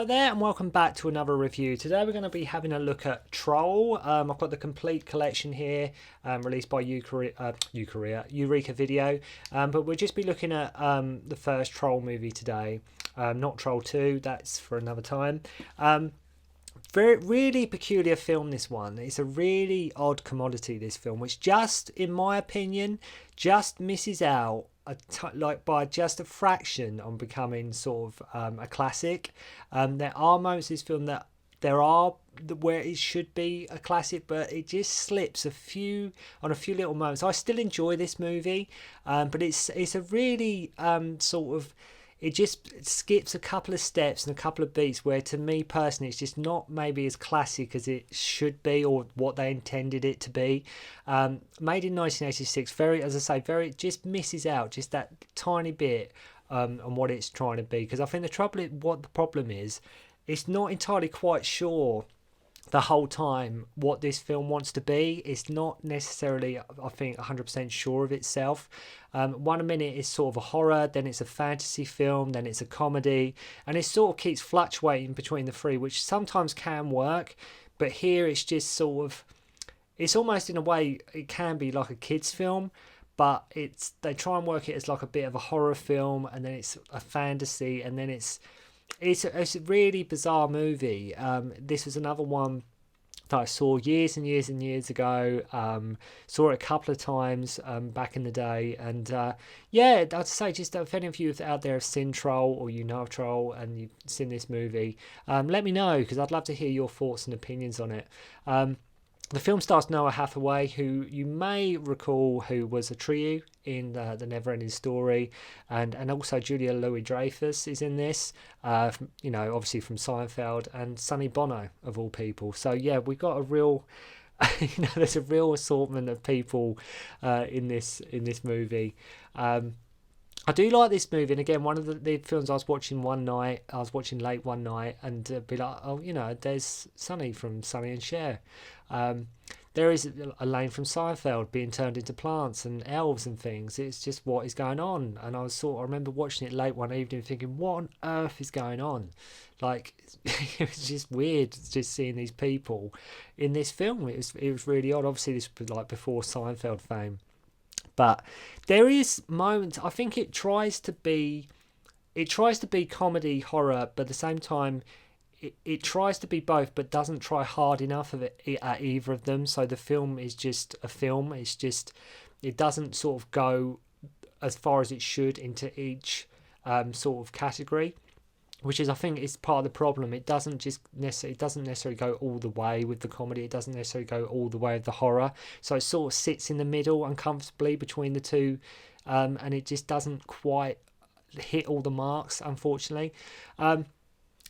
Hello there and welcome back to another review. Today we're going to be having a look at Troll. I've got the complete collection here, released by Eureka Video, but we'll just be looking at the first Troll movie today, not Troll 2, that's for another time. Really peculiar film, this one. It's a really odd commodity, this film, which just, in my opinion, just misses out by just a fraction on becoming sort of a classic. There are moments in this film that where it should be a classic, but it just slips on a few little moments. I still enjoy this movie, but it's a really it just skips a couple of steps and a couple of beats where, to me personally, it's just not maybe as classic as it should be or what they intended it to be. Made in 1986, very just misses out just that tiny bit on what it's trying to be. Because I think what the problem is, it's not entirely quite sure the whole time what this film wants to be. It's not necessarily, I think, 100% sure of itself. One minute is sort of a horror, then it's a fantasy film, then it's a comedy, and it sort of keeps fluctuating between the three, which sometimes can work, but here it's just sort of, it's almost, in a way, it can be like a kids film, but they try and work it as like a bit of a horror film, and then it's a fantasy, and then it's a really bizarre movie. This was another one that I saw years and years and years ago. Saw it a couple of times back in the day, and I'd say, just if any of you out there have seen Troll, or you know of Troll and you've seen this movie, let me know, because I'd love to hear your thoughts and opinions on it. The film stars Noah Hathaway, who you may recall, who was Atreyu in the Neverending Story, and also Julia Louis-Dreyfus is in this, obviously from Seinfeld, and Sonny Bono, of all people. So yeah, we've got a real, there's a real assortment of people in this movie. I do like this movie, and again, one of the films I was watching late one night, and be like, oh, there's Sonny from Sonny and Cher. There is Elaine from Seinfeld being turned into plants and elves and things. It's just, what is going on? And I remember watching it late one evening thinking, what on earth is going on? Like, it was just weird just seeing these people in this film. It was really odd. Obviously, this was like before Seinfeld fame. But there is moments, I think it tries to be comedy, horror, but at the same time, it tries to be both, but doesn't try hard enough at either of them. So the film is just a film. It doesn't sort of go as far as it should into each sort of category, which is, I think, is part of the problem. It doesn't necessarily go all the way with the comedy. It doesn't necessarily go all the way with the horror. So it sort of sits in the middle uncomfortably between the two, and it just doesn't quite hit all the marks, unfortunately.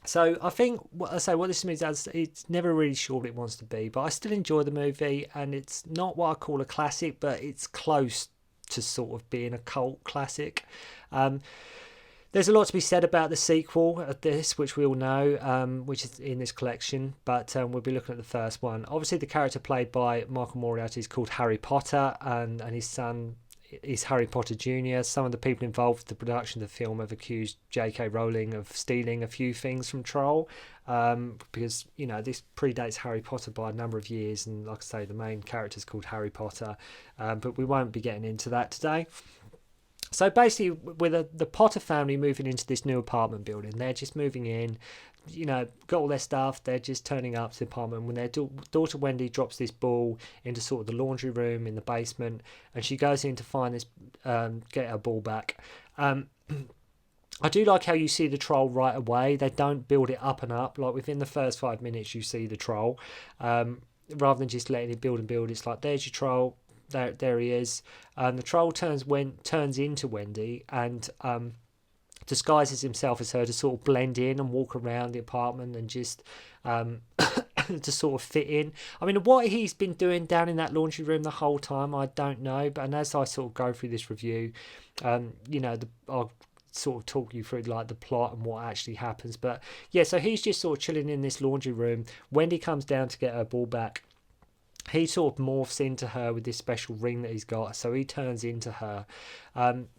So I think what this movie does, it's never really sure what it wants to be, but I still enjoy the movie, and it's not what I call a classic, but it's close to sort of being a cult classic. There's a lot to be said about the sequel of this, which we all know, which is in this collection, but we'll be looking at the first one. Obviously, the character played by Michael Moriarty is called Harry Potter, and his son is Harry Potter Jr. Some of the people involved with the production of the film have accused J.K. Rowling of stealing a few things from Troll, because, this predates Harry Potter by a number of years, and like I say, the main character is called Harry Potter, but we won't be getting into that today. So basically, with the Potter family moving into this new apartment building, they're just moving in, got all their stuff, they're just turning up to the apartment when their daughter Wendy drops this ball into sort of the laundry room in the basement, and she goes in to find this, get her ball back. I do like how you see the troll right away. They don't build it up and up. Like, within the first 5 minutes, you see the troll, rather than just letting it build and build. It's like, there's your troll. There he is. The troll turns into Wendy and disguises himself as her to sort of blend in and walk around the apartment and just to sort of fit in. I mean, what he's been doing down in that laundry room the whole time, I don't know. And as I sort of go through this review, I'll sort of talk you through like the plot and what actually happens. But yeah, so he's just sort of chilling in this laundry room. Wendy comes down to get her ball back. he sort of morphs into her with this special ring that he's got, so he turns into her,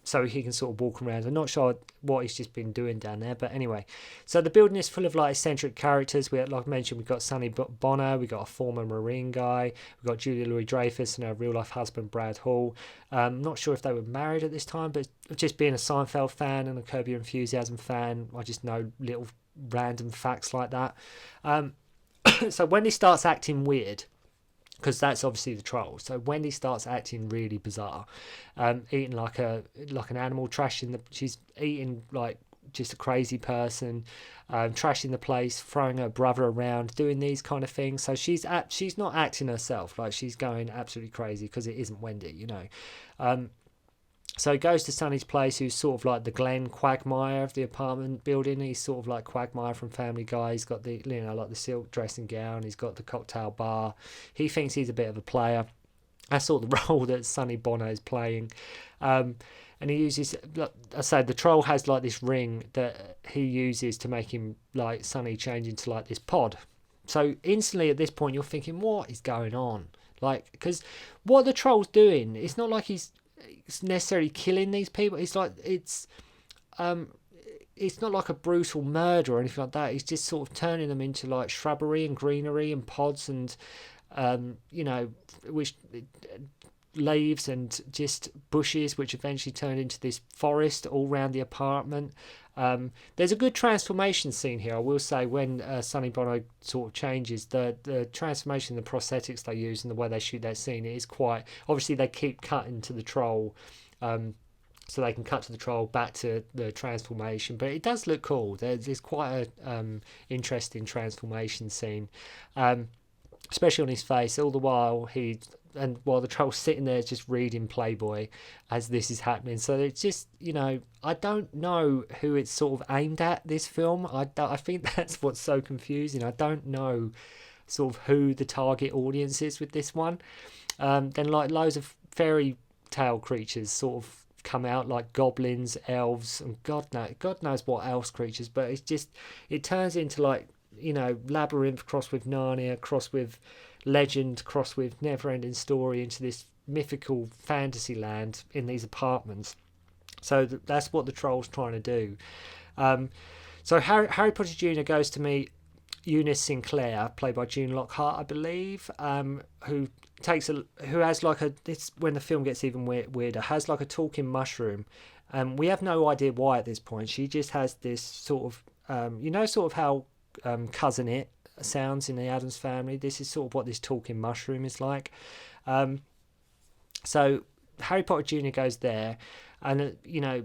so he can sort of walk around. I'm not sure what he's just been doing down there, but anyway. So the building is full of like eccentric characters. Like I mentioned, we've got Sonny Bono, we've got a former Marine guy, we've got Julia Louis-Dreyfus and her real life husband Brad Hall. Not sure if they were married at this time, but just being a Seinfeld fan and a Curb Your Enthusiasm fan, I just know little random facts like that. So Wendy starts acting weird, because that's obviously the troll. So Wendy starts acting really bizarre, eating like an animal, she's eating like just a crazy person, trashing the place, throwing her brother around, doing these kind of things. So she's not acting herself, like she's going absolutely crazy because it isn't Wendy, you know. So he goes to Sonny's place, who's sort of like the Glenn Quagmire of the apartment building. He's sort of like Quagmire from Family Guy. He's got the, you know, like the silk dressing gown. He's got the cocktail bar. He thinks he's a bit of a player. That's sort of the role that Sonny Bono is playing. And he uses, like I say, the troll has like this ring that he uses to make him, like, Sonny change into like this pod. So instantly at this point you're thinking, what is going on? Like, because what the troll's doing, it's not like he's necessarily killing these people. It's like it's not like a brutal murder or anything like that. He's just sort of turning them into like shrubbery and greenery and pods and you know, which leaves and just bushes, which eventually turned into this forest all around the apartment. There's a good transformation scene here, I will say, when Sonny Bono sort of changes. The transformation, the prosthetics they use and the way they shoot that scene, it is quite, obviously they keep cutting to the troll, so they can cut to the troll, back to the transformation, but it does look cool. There's quite a interesting transformation scene, especially on his face, all the while while the troll's sitting there just reading Playboy as this is happening. So it's just, you know, I don't know who it's sort of aimed at, this film. I think that's what's so confusing. I don't know sort of who the target audience is with this one. Then like loads of fairy tale creatures sort of come out, like goblins, elves, and God knows what else creatures, but it turns into like, you know, Labyrinth crossed with Narnia, crossed with Legend, crossed with Neverending Story, into this mythical fantasy land in these apartments. So that's what the troll's trying to do. So Harry Potter Jr. goes to meet Eunice Sinclair, played by June Lockhart, I believe, who has like this, when the film gets even weirder, has like a talking mushroom. We have no idea why at this point. She just has this sort of, you know, sort of how Cousin It sounds in the Addams Family. This is sort of what this talking mushroom is like. So Harry Potter Jr. goes there, and you know,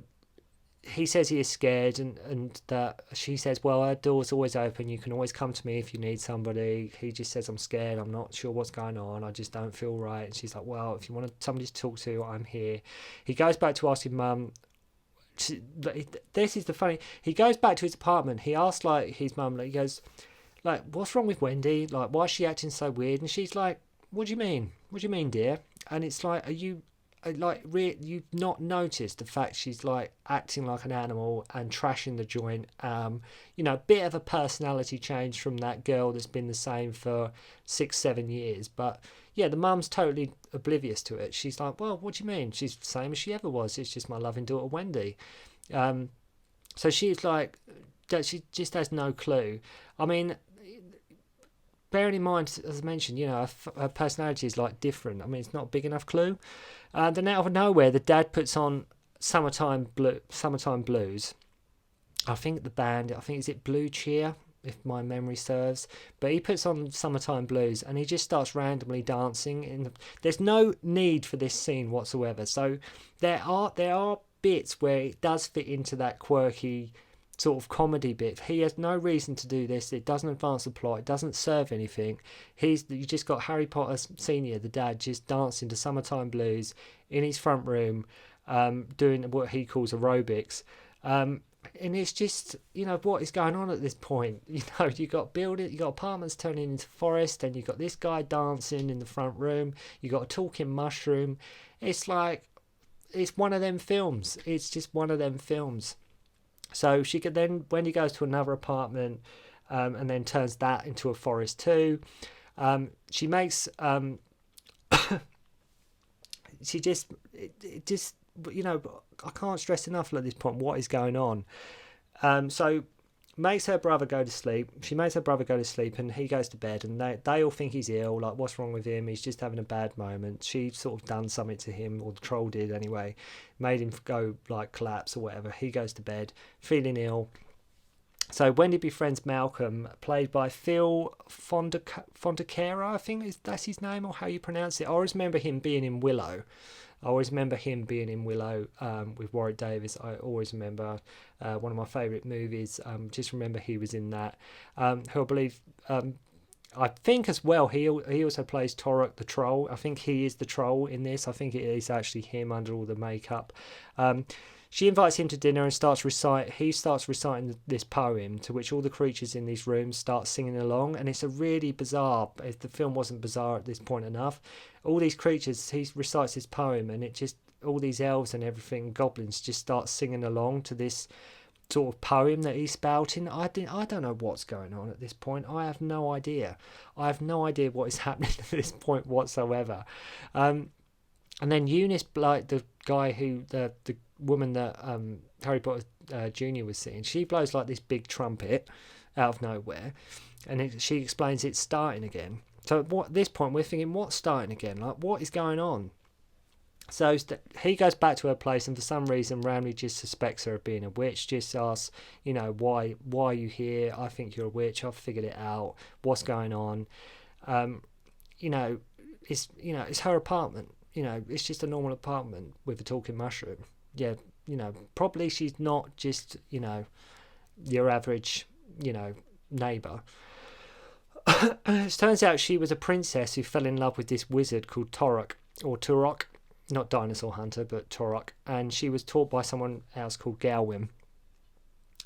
he says he is scared, and that she says, well, our door's always open, you can always come to me if you need somebody. He just says, I'm scared, I'm not sure what's going on, I just don't feel right. And she's like, well, if you want somebody to talk to, I'm here. He goes back to asking Mum. This is the funny, he goes back to his apartment, he asks like his mum, like, he goes like, what's wrong with Wendy, like, why is she acting so weird? And she's like, what do you mean, dear? And it's like, are you like, you've not noticed the fact she's like acting like an animal and trashing the joint? You know, a bit of a personality change from that girl that's been the same for 6-7 years. But yeah, the mum's totally oblivious to it. She's like, well, what do you mean? She's the same as she ever was. It's just my loving daughter Wendy. So she's like, she just has no clue. I mean, bearing in mind, as I mentioned, you know, her personality is like different. I mean, it's not a big enough clue. Then out of nowhere, the dad puts on Summertime Blues. I think the band, is it Blue Cheer, if my memory serves. But he puts on Summertime Blues and he just starts randomly dancing. There's no need for this scene whatsoever. So there are bits where it does fit into that quirky sort of comedy bit. He has no reason to do this. It doesn't advance the plot. It doesn't serve anything. You just got Harry Potter Senior, the dad, just dancing to Summertime Blues in his front room, doing what he calls aerobics. And it's just, you know, what is going on at this point? You know, you got apartments turning into forest, and you got this guy dancing in the front room. You got a talking mushroom. It's like, it's one of them films. It's just one of them films. So she could then, when he goes to another apartment, and then turns that into a forest too. She makes she just, it just, you know, I can't stress enough at this point what is going on. So makes her brother go to sleep. She makes her brother go to sleep, and he goes to bed, and they all think he's ill. Like, what's wrong with him? He's just having a bad moment. She sort of done something to him, or the troll did anyway, made him go like collapse or whatever. He goes to bed feeling ill. So Wendy befriends Malcolm, played by Phil Fondacaro, I think that's his name, or how you pronounce it. I always remember him being in Willow. With Warwick Davis. I always remember one of my favourite movies. Just remember he was in that. Who I believe, I think as well, he also plays Torok the Troll. I think he is the troll in this. I think it is actually him under all the makeup. She invites him to dinner and he starts reciting this poem, to which all the creatures in these rooms start singing along, and it's a really bizarre, if the film wasn't bizarre at this point enough, all these creatures, he recites this poem, and it just, all these elves and everything, goblins, just start singing along to this sort of poem that he's spouting. I don't know what's going on at this point. I have no idea what is happening at this point whatsoever. And then Eunice, like the guy who, the woman that Harry Potter Jr. was seeing, she blows like this big trumpet out of nowhere, and she explains it's starting again. So at this point we're thinking, what's starting again? Like, what is going on? So he goes back to her place, and for some reason Ramley just suspects her of being a witch, just asks, you know, why are you here? I think you're a witch. I've figured it out. What's going on? It's her apartment. You know, it's just a normal apartment with a talking mushroom. Yeah, you know, probably she's not just, you know, your average, you know, neighbour. It turns out she was a princess who fell in love with this wizard called Turok, not Dinosaur Hunter, but Turok, and she was taught by someone else called Gawain.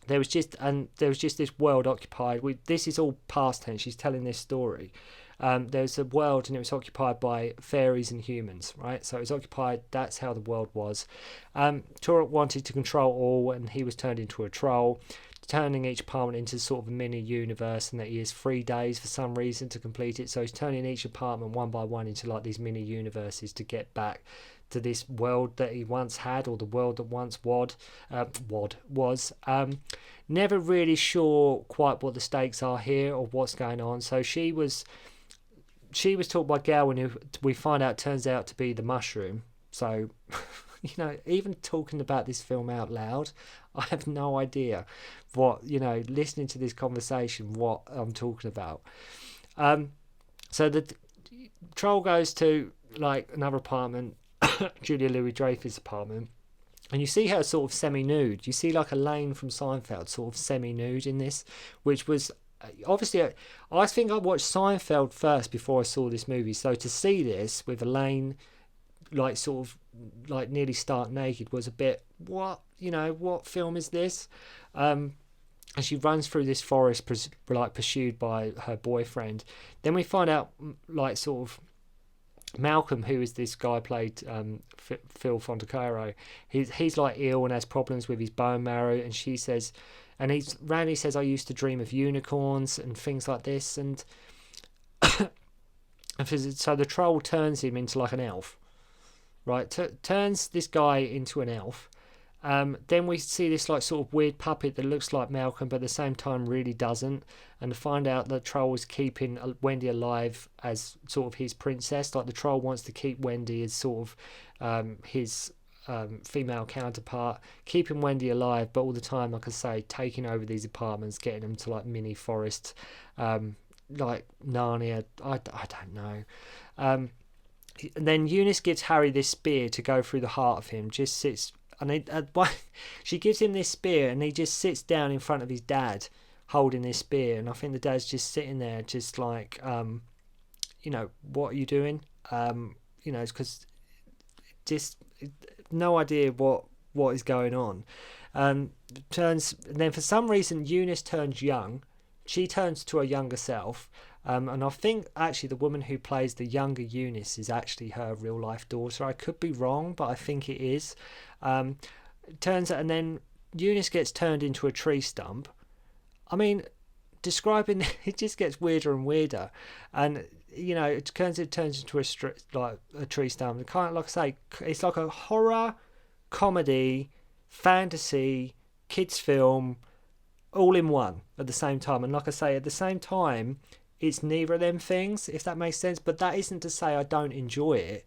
There was just this world occupied. This is all past tense. She's telling this story. There's a world, and it was occupied by fairies and humans, right? So it was occupied. That's how the world was. Turok wanted to control all, and he was turned into a troll, turning each apartment into sort of a mini universe, and that he has 3 days for some reason to complete it. So he's turning each apartment one by one into like these mini universes to get back to this world that he once had, or the world that once was. Never really sure quite what the stakes are here or what's going on. So she was taught by Gawain, who we find out turns out to be the mushroom. So, you know, even talking about this film out loud, I have no idea what, you know, listening to this conversation, what I'm talking about. So the troll goes to like another apartment, Julia Louis-Dreyfus' apartment, and you see her sort of semi-nude. You see like Elaine from Seinfeld sort of semi-nude in this, which was obviously, I think I watched Seinfeld first before I saw this movie. So to see this with Elaine, like sort of like nearly stark naked, was a bit, what, you know, what film is this? And she runs through this forest, like pursued by her boyfriend. Then we find out, like sort of Malcolm, who is this guy played Phil Fondacaro, he's like ill and has problems with his bone marrow, and she says, and Randy says, I used to dream of unicorns and things like this, and so the troll turns him into like an elf, right? Turns this guy into an elf. Then we see this like sort of weird puppet that looks like Malcolm, but at the same time really doesn't, and to find out that troll is keeping Wendy alive as sort of his princess. Like the troll wants to keep Wendy as sort of his female counterpart, keeping Wendy alive, but all the time, like I say, taking over these apartments, getting them to like mini forest, like Narnia. I don't know. And then Eunice gives Harry this spear to go through the heart of him. Just sits, and she gives him this spear, and he just sits down in front of his dad, holding this spear. And I think the dad's just sitting there, just like, you know, what are you doing? You know, because just no idea what is going on. And then for some reason Eunice turns young. She turns to her younger self, and I think actually the woman who plays the younger Eunice is actually her real life daughter. I could be wrong, but I think it is. Turns out, and then Eunice gets turned into a tree stump. I mean, describing it just gets weirder and weirder, and it turns into like a tree stump. Kind of, like I say, it's like a horror, comedy, fantasy, kids film, all in one at the same time. And like I say, at the same time, it's neither of them things, if that makes sense. But that isn't to say I don't enjoy it.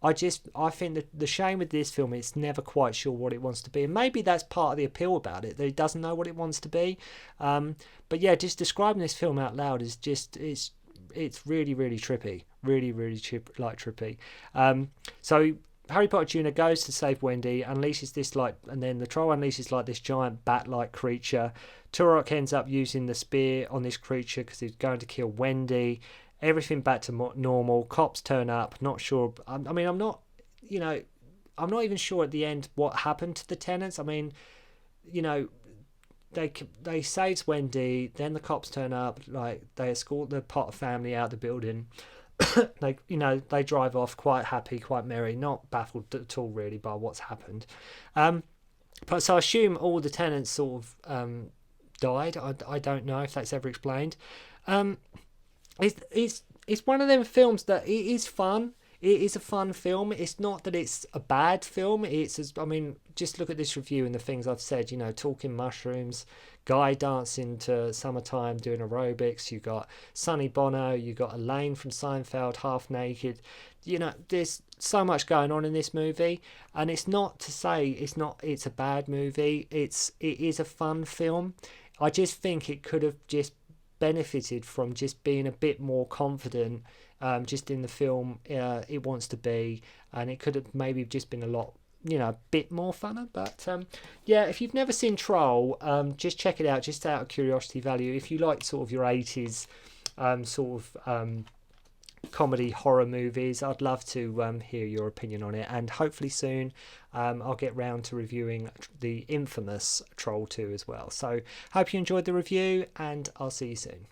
I think that the shame with this film, it's never quite sure what it wants to be, and maybe that's part of the appeal about it, that it doesn't know what it wants to be. But yeah, just describing this film out loud is just it's really really trippy, really really trippy. So Harry Potter Jr. goes to save Wendy, unleashes this and then the troll unleashes like this giant bat-like creature. Turok ends up using the spear on this creature because he's going to kill Wendy. Everything back to normal. Cops turn up. Not sure. I'm not even sure at the end what happened to the tenants. I mean, they saves Wendy. Then the cops turn up. Like, they escort the Potter family out of the building. They drive off quite happy, quite merry, not baffled at all really by what's happened. But so I assume all the tenants sort of died. I don't know if that's ever explained. It's one of them films that it is fun. It is a fun film. It's not that it's a bad film. Just look at this review and the things I've said. Talking mushrooms, guy dancing to Summertime doing aerobics. You got Sonny Bono. You got Elaine from Seinfeld half naked. There's so much going on in this movie, and it's not to say it's a bad movie. It is a fun film. I just think it could have just benefited from just being a bit more confident just in the film it wants to be, and it could have maybe just been a bit more funner. But yeah, if you've never seen Troll, just check it out, just out of curiosity value. If you like sort of your 80s comedy horror movies, I'd love to hear your opinion on it, and hopefully soon I'll get round to reviewing the infamous Troll 2 as well. So hope you enjoyed the review, and I'll see you soon.